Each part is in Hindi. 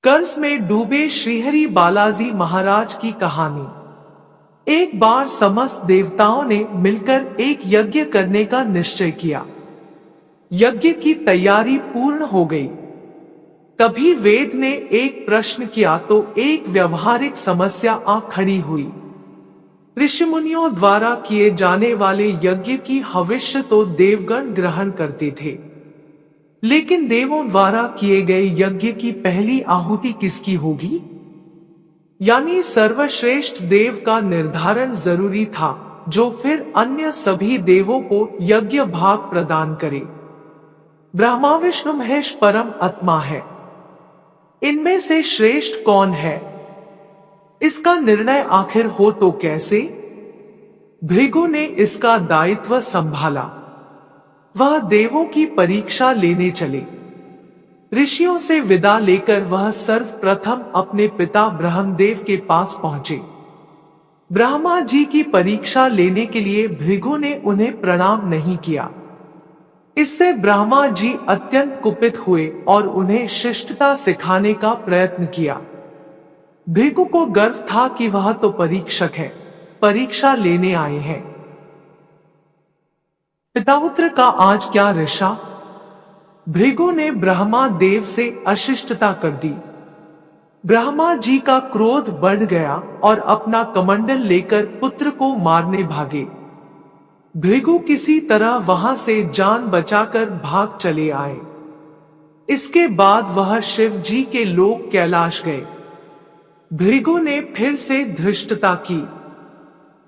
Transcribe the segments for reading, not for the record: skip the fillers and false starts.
कर्ज में डूबे श्रीहरि बालाजी महाराज की कहानी। एक बार समस्त देवताओं ने मिलकर एक यज्ञ करने का निश्चय किया। यज्ञ की तैयारी पूर्ण हो गई। तभी वेद ने एक प्रश्न किया तो एक व्यवहारिक समस्या आ खड़ी हुई। ऋषिमुनियों द्वारा किए जाने वाले यज्ञ की हविष्य तो देवगण ग्रहण करते थे, लेकिन देवों द्वारा किए गए यज्ञ की पहली आहुति किसकी होगी? यानी सर्वश्रेष्ठ देव का निर्धारण जरूरी था, जो फिर अन्य सभी देवों को यज्ञ भाग प्रदान करे। ब्रह्मा विष्णु महेश परम आत्मा है। इनमें से श्रेष्ठ कौन है, इसका निर्णय आखिर हो तो कैसे? भृगु ने इसका दायित्व संभाला। वह देवों की परीक्षा लेने चले। ऋषियों से विदा लेकर वह सर्वप्रथम अपने पिता ब्रह्मदेव के पास पहुंचे। ब्रह्मा जी की परीक्षा लेने के लिए भृगु ने उन्हें प्रणाम नहीं किया। इससे ब्रह्मा जी अत्यंत कुपित हुए और उन्हें शिष्टता सिखाने का प्रयत्न किया। भृगु को गर्व था कि वह तो परीक्षक है, परीक्षा लेने आए हैं। पितापुत्र का आज क्या रिश्ता? भृगु ने ब्रह्मा देव से अशिष्टता कर दी। ब्रह्मा जी का क्रोध बढ़ गया और अपना कमंडल लेकर पुत्र को मारने भागे। भृगु किसी तरह वहां से जान बचाकर भाग चले आए। इसके बाद वह शिव जी के लोक कैलाश गए। भृगु ने फिर से धृष्टता की।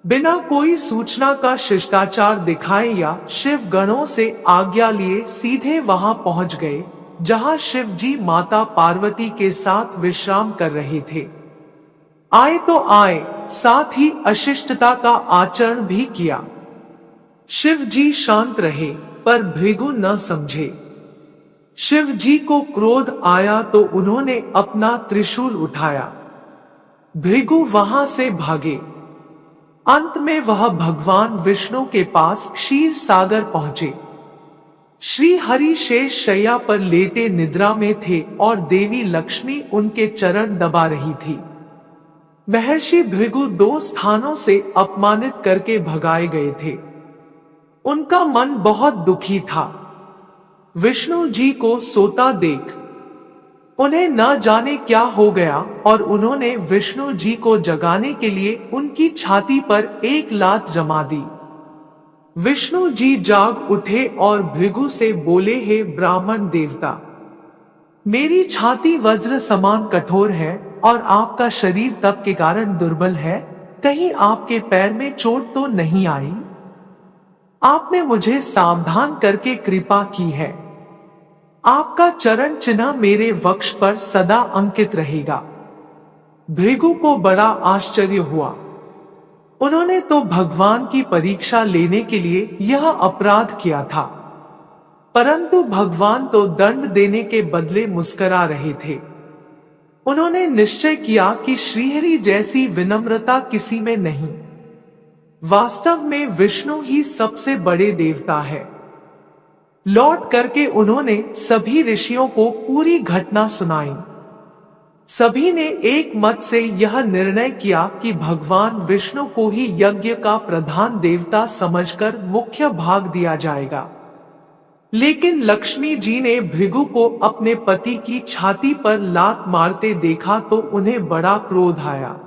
बिना कोई सूचना का शिष्टाचार दिखाए या शिव गणों से आज्ञा लिए सीधे वहां पहुंच गए, जहां शिव जी माता पार्वती के साथ विश्राम कर रहे थे। आए तो आए, साथ ही अशिष्टता का आचरण भी किया। शिव जी शांत रहे, पर भृगु न समझे। शिव जी को क्रोध आया तो उन्होंने अपना त्रिशूल उठाया। भृगु वहां से भागे। अंत में वह भगवान विष्णु के पास क्षीर सागर पहुंचे। श्री हरि शेष शैया पर लेटे निद्रा में थे और देवी लक्ष्मी उनके चरण दबा रही थी। महर्षि भृगु 2 स्थानों से अपमानित करके भगाए गए थे। उनका मन बहुत दुखी था। विष्णु जी को सोता देख उन्हें न जाने क्या हो गया और उन्होंने विष्णु जी को जगाने के लिए उनकी छाती पर एक लात जमा दी। विष्णु जी जाग उठे और भृगु से बोले, हे ब्राह्मण देवता, मेरी छाती वज्र समान कठोर है और आपका शरीर तप के कारण दुर्बल है। कहीं आपके पैर में चोट तो नहीं आई? आपने मुझे सावधान करके कृपा की है। आपका चरण चिन्ह मेरे वक्ष पर सदा अंकित रहेगा। भृगु को बड़ा आश्चर्य हुआ। उन्होंने तो भगवान की परीक्षा लेने के लिए यह अपराध किया था, परंतु भगवान तो दंड देने के बदले मुस्कुरा रहे थे। उन्होंने निश्चय किया कि श्रीहरि जैसी विनम्रता किसी में नहीं। वास्तव में विष्णु ही सबसे बड़े देवता है। लौट करके उन्होंने सभी ऋषियों को पूरी घटना सुनाई। सभी ने एक मत से यह निर्णय किया कि भगवान विष्णु को ही यज्ञ का प्रधान देवता समझकर मुख्य भाग दिया जाएगा। लेकिन लक्ष्मी जी ने भृगु को अपने पति की छाती पर लात मारते देखा तो उन्हें बड़ा क्रोध आया,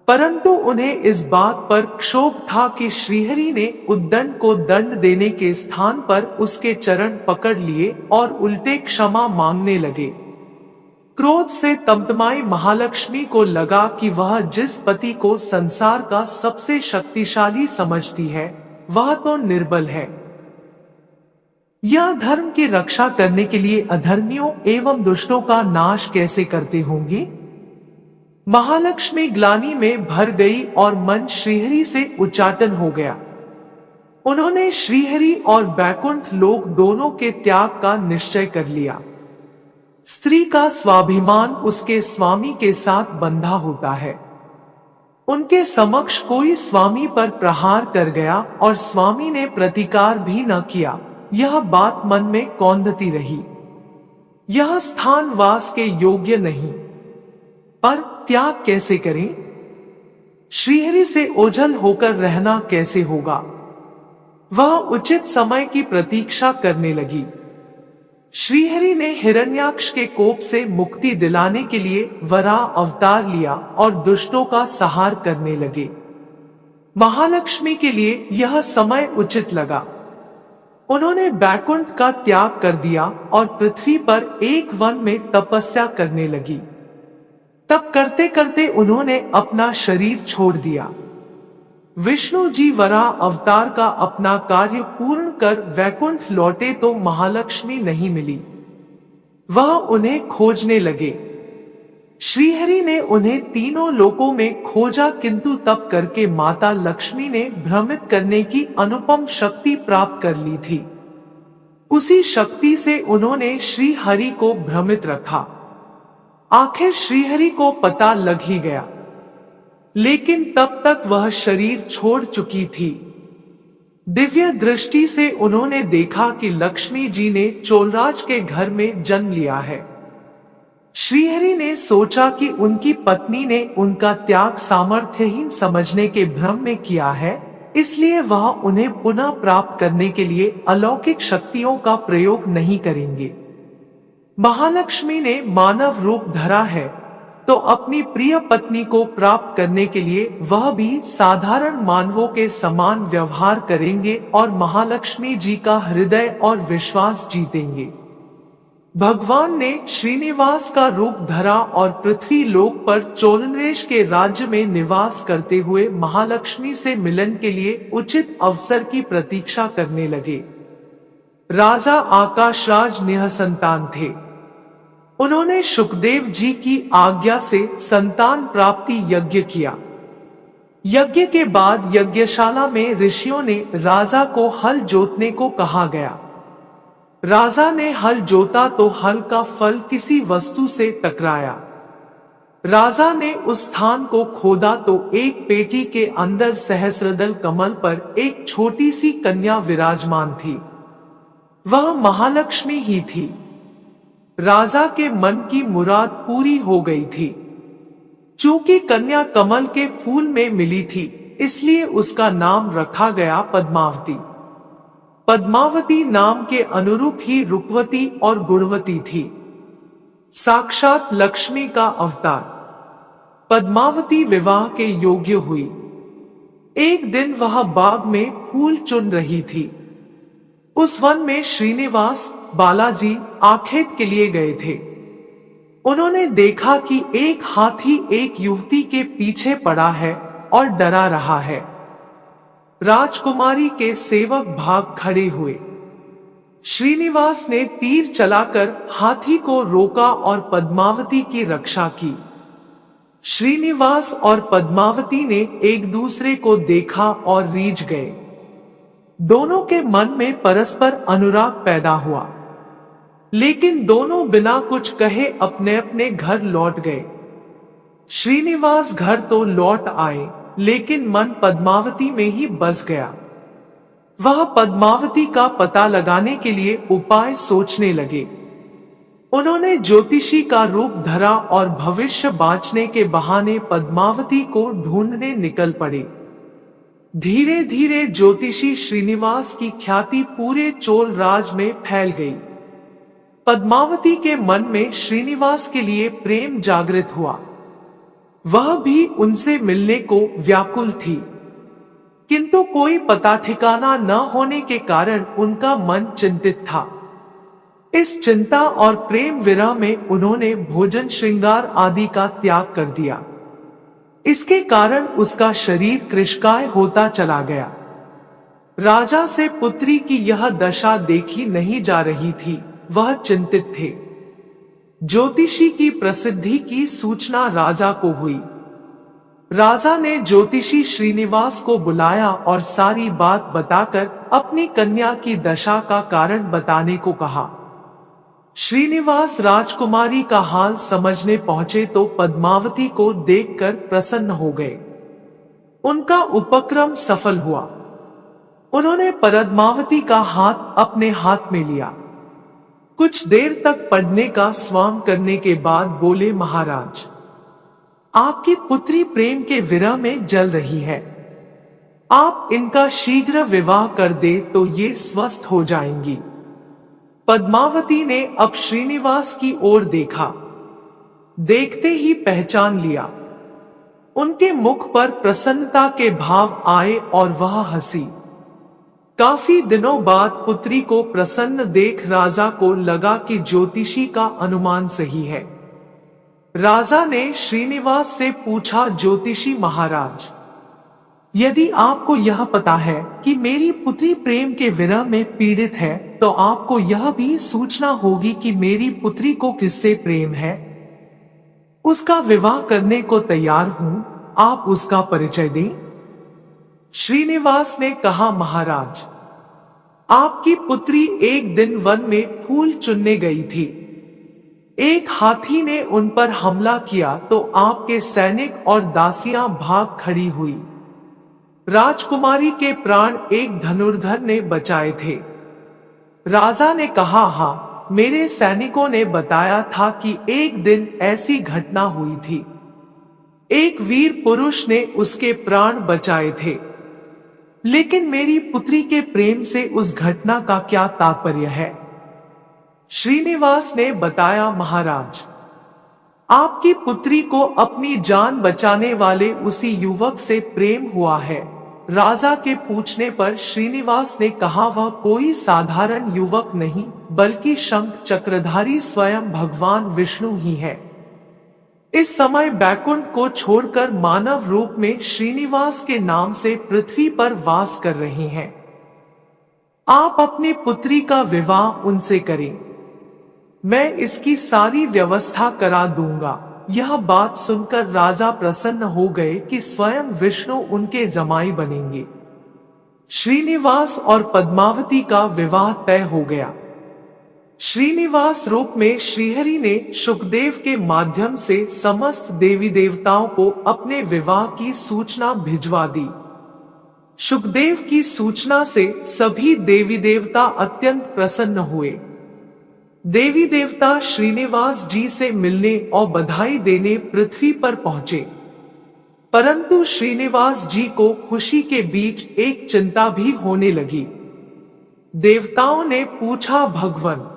परंतु उन्हें इस बात पर क्षोभ था कि श्रीहरि ने उद्दंड को दंड देने के स्थान पर उसके चरण पकड़ लिए और उल्टे क्षमा मांगने लगे। क्रोध से तमतमाई महालक्ष्मी को लगा कि वह जिस पति को संसार का सबसे शक्तिशाली समझती है, वह तो निर्बल है। यह धर्म की रक्षा करने के लिए अधर्मियों एवं दुष्टों का नाश कैसे करते होंगे? महालक्ष्मी ग्लानि में भर गई और मन श्रीहरि से उच्चाटन हो गया। उन्होंने श्रीहरि और बैकुंठ लोक दोनों के त्याग का निश्चय कर लिया। स्त्री का स्वाभिमान उसके स्वामी के साथ बंधा होता है। उनके समक्ष कोई स्वामी पर प्रहार कर गया और स्वामी ने प्रतिकार भी न किया, यह बात मन में कौंधती रही। यह स्थान वास के योग्य नहीं। पर त्याग कैसे करें? श्रीहरि से ओझल होकर रहना कैसे होगा? वह उचित समय की प्रतीक्षा करने लगी। श्रीहरि ने हिरण्याक्ष के कोप से मुक्ति दिलाने के लिए वराह अवतार लिया और दुष्टों का संहार करने लगे। महालक्ष्मी के लिए यह समय उचित लगा। उन्होंने बैकुंठ का त्याग कर दिया और पृथ्वी पर एक वन में तपस्या करने लगी। तब करते करते उन्होंने अपना शरीर छोड़ दिया। विष्णु जी वराह अवतार का अपना कार्य पूर्ण कर वैकुंठ लौटे तो महालक्ष्मी नहीं मिली। वह उन्हें खोजने लगे। श्रीहरि ने उन्हें तीनों लोकों में खोजा, किंतु तप करके माता लक्ष्मी ने भ्रमित करने की अनुपम शक्ति प्राप्त कर ली थी। उसी शक्ति से उन्होंने श्री हरि को भ्रमित रखा। आखिर श्रीहरि को पता लग ही गया, लेकिन तब तक वह शरीर छोड़ चुकी थी। दिव्य दृष्टि से उन्होंने देखा कि लक्ष्मी जी ने चोलराज के घर में जन्म लिया है। श्रीहरि ने सोचा कि उनकी पत्नी ने उनका त्याग सामर्थ्यहीन समझने के भ्रम में किया है, इसलिए वह उन्हें पुनः प्राप्त करने के लिए अलौकिक शक्तियों का प्रयोग नहीं करेंगे। महालक्ष्मी ने मानव रूप धरा है, तो अपनी प्रिय पत्नी को प्राप्त करने के लिए वह भी साधारण मानवों के समान व्यवहार करेंगे और महालक्ष्मी जी का हृदय और विश्वास जीतेंगे। भगवान ने श्रीनिवास का रूप धरा और पृथ्वी लोक पर चोलनरेश के राज्य में निवास करते हुए महालक्ष्मी से मिलन के लिए उचित अवसर की प्रतीक्षा करने लगे। राजा आकाशराज निःसंतान थे। उन्होंने शुकदेव जी की आज्ञा से संतान प्राप्ति यज्ञ किया। यज्ञ के बाद यज्ञशाला में ऋषियों ने राजा को हल जोतने को कहा गया। राजा ने हल जोता तो हल का फल किसी वस्तु से टकराया। राजा ने उस स्थान को खोदा तो एक पेटी के अंदर सहस्रदल कमल पर एक छोटी सी कन्या विराजमान थी। वह महालक्ष्मी ही थी। राजा के मन की मुराद पूरी हो गई थी। चूंकि कन्या कमल के फूल में मिली थी, इसलिए उसका नाम रखा गया पद्मावती। पद्मावती नाम के अनुरूप ही रूपवती और गुणवती थी, साक्षात लक्ष्मी का अवतार। पद्मावती विवाह के योग्य हुई। एक दिन वह बाग में फूल चुन रही थी। उस वन में श्रीनिवास बालाजी आखेट के लिए गए थे। उन्होंने देखा कि एक हाथी एक युवती के पीछे पड़ा है और डरा रहा है। राजकुमारी के सेवक भाग खड़े हुए। श्रीनिवास ने तीर चलाकर हाथी को रोका और पद्मावती की रक्षा की। श्रीनिवास और पद्मावती ने एक दूसरे को देखा और रीझ गए। दोनों के मन में परस्पर अनुराग पैदा हुआ, लेकिन दोनों बिना कुछ कहे अपने अपने घर लौट गए। श्रीनिवास घर तो लौट आए, लेकिन मन पद्मावती में ही बस गया। वह पद्मावती का पता लगाने के लिए उपाय सोचने लगे। उन्होंने ज्योतिषी का रूप धरा और भविष्य बांचने के बहाने पद्मावती को ढूंढने निकल पड़े। धीरे धीरे ज्योतिषी श्रीनिवास की ख्याति पूरे चोल राज में फैल गई। पद्मावती के मन में श्रीनिवास के लिए प्रेम जागृत हुआ। वह भी उनसे मिलने को व्याकुल थी, किंतु कोई पता ठिकाना न होने के कारण उनका मन चिंतित था। इस चिंता और प्रेम विरह में उन्होंने भोजन श्रृंगार आदि का त्याग कर दिया। इसके कारण उसका शरीर कृशकाय होता चला गया। राजा से पुत्री की यह दशा देखी नहीं जा रही थी। वह चिंतित थे। ज्योतिषी की प्रसिद्धि की सूचना राजा को हुई। राजा ने ज्योतिषी श्रीनिवास को बुलाया और सारी बात बताकर अपनी कन्या की दशा का कारण बताने को कहा। श्रीनिवास राजकुमारी का हाल समझने पहुंचे तो पद्मावती को देखकर प्रसन्न हो गए। उनका उपक्रम सफल हुआ। उन्होंने पद्मावती का हाथ अपने हाथ में लिया। कुछ देर तक पढ़ने का स्वाम करने के बाद बोले, महाराज, आपकी पुत्री प्रेम के विरह में जल रही है। आप इनका शीघ्र विवाह कर दे तो ये स्वस्थ हो जाएंगी। पद्मावती ने अब श्रीनिवास की ओर देखा। देखते ही पहचान लिया। उनके मुख पर प्रसन्नता के भाव आए और वह हंसी। काफी दिनों बाद पुत्री को प्रसन्न देख राजा को लगा कि ज्योतिषी का अनुमान सही है। राजा ने श्रीनिवास से पूछा, ज्योतिषी महाराज, यदि आपको यह पता है कि मेरी पुत्री प्रेम के विरह में पीड़ित है, तो आपको यह भी सूचना होगी कि मेरी पुत्री को किससे प्रेम है। उसका विवाह करने को तैयार हूं, आप उसका परिचय दें। श्रीनिवास ने कहा, महाराज, आपकी पुत्री एक दिन वन में फूल चुनने गई थी। एक हाथी ने उन पर हमला किया तो आपके सैनिक और दासियां भाग खड़ी हुई। राजकुमारी के प्राण एक धनुर्धर ने बचाए थे। राजा ने कहा, हाँ, मेरे सैनिकों ने बताया था कि एक दिन ऐसी घटना हुई थी। एक वीर पुरुष ने उसके प्राण बचाए थे। लेकिन मेरी पुत्री के प्रेम से उस घटना का क्या तात्पर्य है? श्रीनिवास ने बताया, महाराज, आपकी पुत्री को अपनी जान बचाने वाले उसी युवक से प्रेम हुआ है। राजा के पूछने पर श्रीनिवास ने कहा, वह कोई साधारण युवक नहीं, बल्कि शंख चक्रधारी स्वयं भगवान विष्णु ही है। इस समय बैकुंठ को छोड़कर मानव रूप में श्रीनिवास के नाम से पृथ्वी पर वास कर रहे हैं। आप अपनी पुत्री का विवाह उनसे करें। मैं इसकी सारी व्यवस्था करा दूंगा। यह बात सुनकर राजा प्रसन्न हो गए कि स्वयं विष्णु उनके जमाई बनेंगे। श्रीनिवास और पद्मावती का विवाह तय हो गया। श्रीनिवास रूप में श्रीहरि ने शुकदेव के माध्यम से समस्त देवी देवताओं को अपने विवाह की सूचना भिजवा दी। शुकदेव की सूचना से सभी देवी देवता अत्यंत प्रसन्न हुए। देवी देवता श्रीनिवास जी से मिलने और बधाई देने पृथ्वी पर पहुंचे। परंतु श्रीनिवास जी को खुशी के बीच एक चिंता भी होने लगी। देवताओं ने पूछा, भगवान,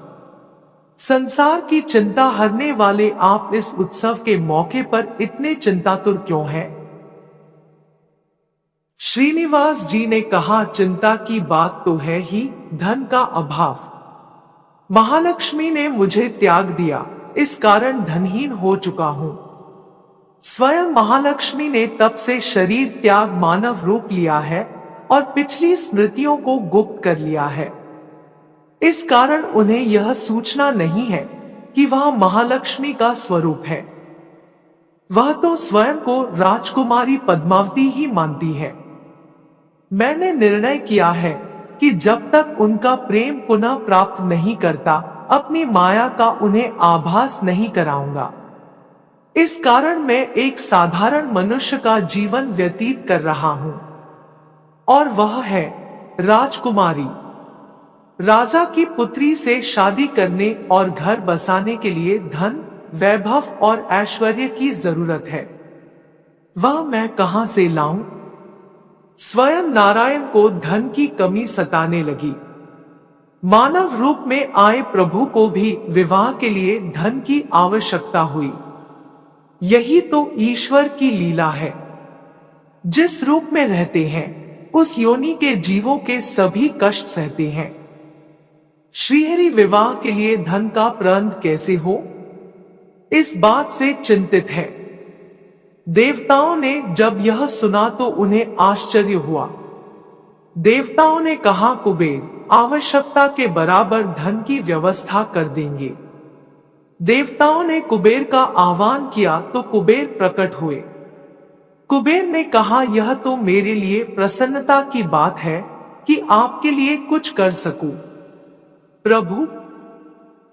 संसार की चिंता हरने वाले आप इस उत्सव के मौके पर इतने चिंतातुर क्यों हैं? श्रीनिवास जी ने कहा, चिंता की बात तो है ही, धन का अभाव। महालक्ष्मी ने मुझे त्याग दिया, इस कारण धनहीन हो चुका हूं। स्वयं महालक्ष्मी ने तब से शरीर त्याग मानव रूप लिया है और पिछली स्मृतियों को गुप्त कर लिया है। इस कारण उन्हें यह सूचना नहीं है कि वह महालक्ष्मी का स्वरूप है। वह तो स्वयं को राजकुमारी पद्मावती ही मानती है। मैंने निर्णय किया है कि जब तक उनका प्रेम पुनः प्राप्त नहीं करता, अपनी माया का उन्हें आभास नहीं कराऊंगा। इस कारण मैं एक साधारण मनुष्य का जीवन व्यतीत कर रहा हूं, और वह है राजकुमारी। राजा की पुत्री से शादी करने और घर बसाने के लिए धन, वैभव और ऐश्वर्य की जरूरत है। वह मैं कहां से लाऊं? स्वयं नारायण को धन की कमी सताने लगी। मानव रूप में आए प्रभु को भी विवाह के लिए धन की आवश्यकता हुई। यही तो ईश्वर की लीला है। जिस रूप में रहते हैं, उस योनि के जीवों के सभी कष्ट सहते हैं। श्रीहरि विवाह के लिए धन का प्रबंध कैसे हो, इस बात से चिंतित है। देवताओं ने जब यह सुना तो उन्हें आश्चर्य हुआ। देवताओं ने कहा, कुबेर आवश्यकता के बराबर धन की व्यवस्था कर देंगे। देवताओं ने कुबेर का आह्वान किया तो कुबेर प्रकट हुए। कुबेर ने कहा, यह तो मेरे लिए प्रसन्नता की बात है कि आपके लिए कुछ कर सकूं। प्रभु,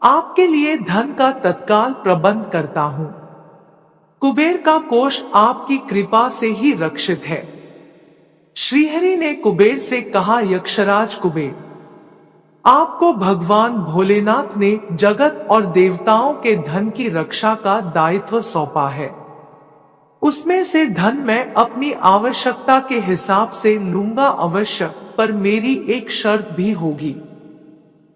आपके लिए धन का तत्काल प्रबंध करता हूं। कुबेर का कोष आपकी कृपा से ही रक्षित है। श्रीहरि ने कुबेर से कहा, यक्षराज कुबेर, आपको भगवान भोलेनाथ ने जगत और देवताओं के धन की रक्षा का दायित्व सौंपा है। उसमें से धन मैं अपनी आवश्यकता के हिसाब से लूंगा अवश्य, पर मेरी एक शर्त भी होगी।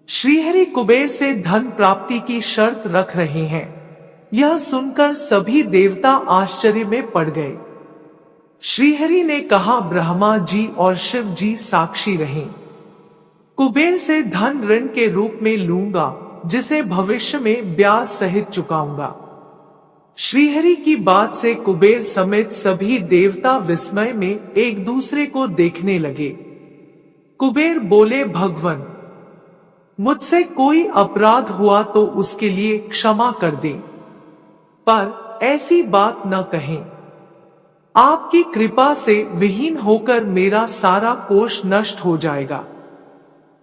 श्रीहरि कुबेर से धन प्राप्ति की शर्त रख रहे हैं। यह सुनकर सभी देवता आश्चर्य में पड़ गए। श्रीहरि ने कहा, ब्रह्मा जी और शिव जी साक्षी रहें। कुबेर से धन ऋण के रूप में लूंगा, जिसे भविष्य में ब्याज सहित चुकाऊंगा। श्रीहरि की बात से कुबेर समेत सभी देवता विस्मय में एक दूसरे को देखने लगे। कुबेर बोले, भगवान, मुझसे कोई अपराध हुआ तो उसके लिए क्षमा कर दें, पर ऐसी बात न कहें। आपकी कृपा से विहीन होकर मेरा सारा कोष नष्ट हो जाएगा।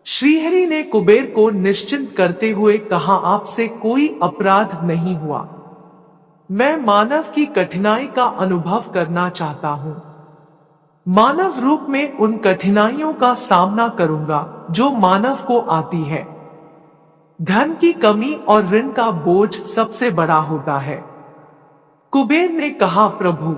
श्रीहरि ने कुबेर को निश्चिंत करते हुए कहा, आपसे कोई अपराध नहीं हुआ। मैं मानव की कठिनाई का अनुभव करना चाहता हूँ। मानव रूप में उन कठिनाइयों का सामना करूंगा जो मानव को आती है। धन की कमी और ऋण का बोझ सबसे बड़ा होता है। कुबेर ने कहा, प्रभु,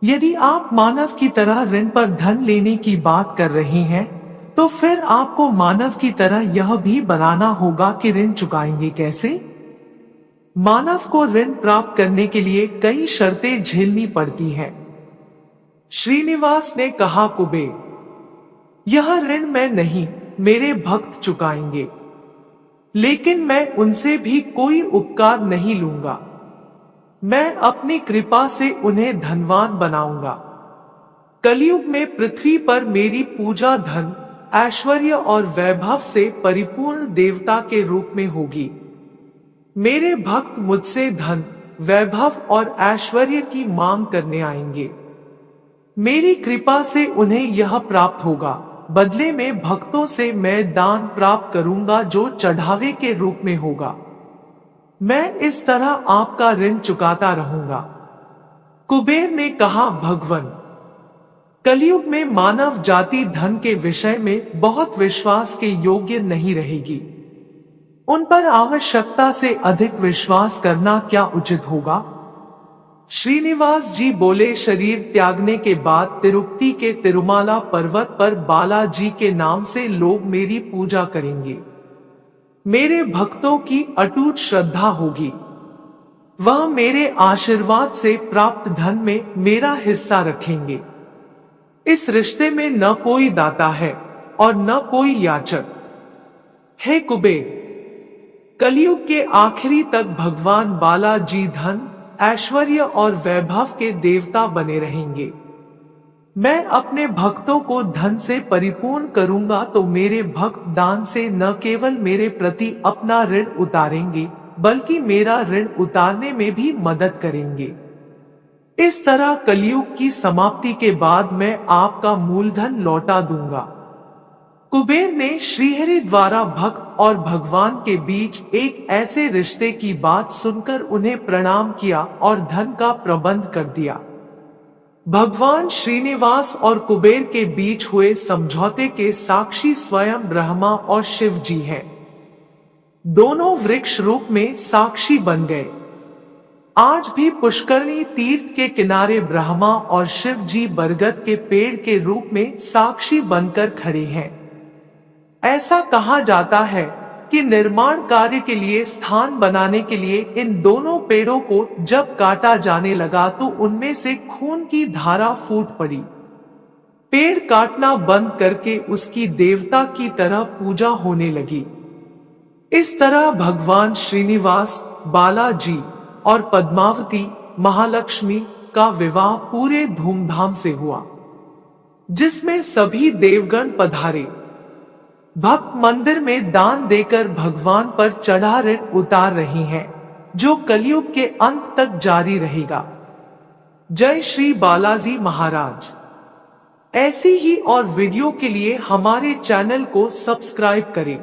यदि आप मानव की तरह ऋण पर धन लेने की बात कर रहे हैं, तो फिर आपको मानव की तरह यह भी बनाना होगा कि ऋण चुकाएंगे कैसे। मानव को ऋण प्राप्त करने के लिए कई शर्तें झेलनी पड़ती हैं। श्रीनिवास ने कहा, कुबेर, यह ऋण मैं नहीं, मेरे भक्त चुकाएंगे, लेकिन मैं उनसे भी कोई उपकार नहीं लूंगा। मैं अपनी कृपा से उन्हें धनवान बनाऊंगा। कलयुग में पृथ्वी पर मेरी पूजा धन, ऐश्वर्य और वैभव से परिपूर्ण देवता के रूप में होगी। मेरे भक्त मुझसे धन, वैभव और ऐश्वर्य की मांग करने आएंगे। मेरी कृपा से उन्हें यह प्राप्त होगा। बदले में भक्तों से मैं दान प्राप्त करूंगा जो चढ़ावे के रूप में होगा। मैं इस तरह आपका ऋण चुकाता रहूंगा। कुबेर ने कहा, भगवान, कलयुग में मानव जाति धन के विषय में बहुत विश्वास के योग्य नहीं रहेगी। उन पर आवश्यकता से अधिक विश्वास करना क्या उचित होगा। श्रीनिवास जी बोले, शरीर त्यागने के बाद तिरुपति के तिरुमाला पर्वत पर बालाजी के नाम से लोग मेरी पूजा करेंगे। मेरे भक्तों की अटूट श्रद्धा होगी। वह मेरे आशीर्वाद से प्राप्त धन में मेरा हिस्सा रखेंगे। इस रिश्ते में न कोई दाता है और न कोई याचक। हे कुबेर, कलयुग के आखिरी तक भगवान बालाजी धन, ऐश्वर्य और वैभव के देवता बने रहेंगे। मैं अपने भक्तों को धन से परिपूर्ण करूंगा तो मेरे भक्त दान से न केवल मेरे प्रति अपना ऋण उतारेंगे, बल्कि मेरा ऋण उतारने में भी मदद करेंगे। इस तरह कलयुग की समाप्ति के बाद मैं आपका मूलधन लौटा दूंगा। कुबेर ने श्रीहरि द्वारा भक्त और भगवान के बीच एक ऐसे रिश्ते की बात सुनकर उन्हें प्रणाम किया और धन का प्रबंध कर दिया। भगवान श्रीनिवास और कुबेर के बीच हुए समझौते के साक्षी स्वयं ब्रह्मा और शिव जी हैं। दोनों वृक्ष रूप में साक्षी बन गए। आज भी पुष्करणी तीर्थ के किनारे ब्रह्मा और शिव जी बरगद के पेड़ के रूप में साक्षी बनकर खड़े हैं। ऐसा कहा जाता है कि निर्माण कार्य के लिए स्थान बनाने के लिए इन दोनों पेड़ों को जब काटा जाने लगा तो उनमें से खून की धारा फूट पड़ी। पेड़ काटना बंद करके उसकी देवता की तरह पूजा होने लगी। इस तरह भगवान श्रीनिवास, बालाजी और पद्मावती महालक्ष्मी का विवाह पूरे धूमधाम से हुआ, जिसमें सभी देवगण पधारे। भक्त मंदिर में दान देकर भगवान पर चढ़ा ऋण उतार रहे हैं, जो कलयुग के अंत तक जारी रहेगा। जय श्री बालाजी महाराज। ऐसी ही और वीडियो के लिए हमारे चैनल को सब्सक्राइब करें।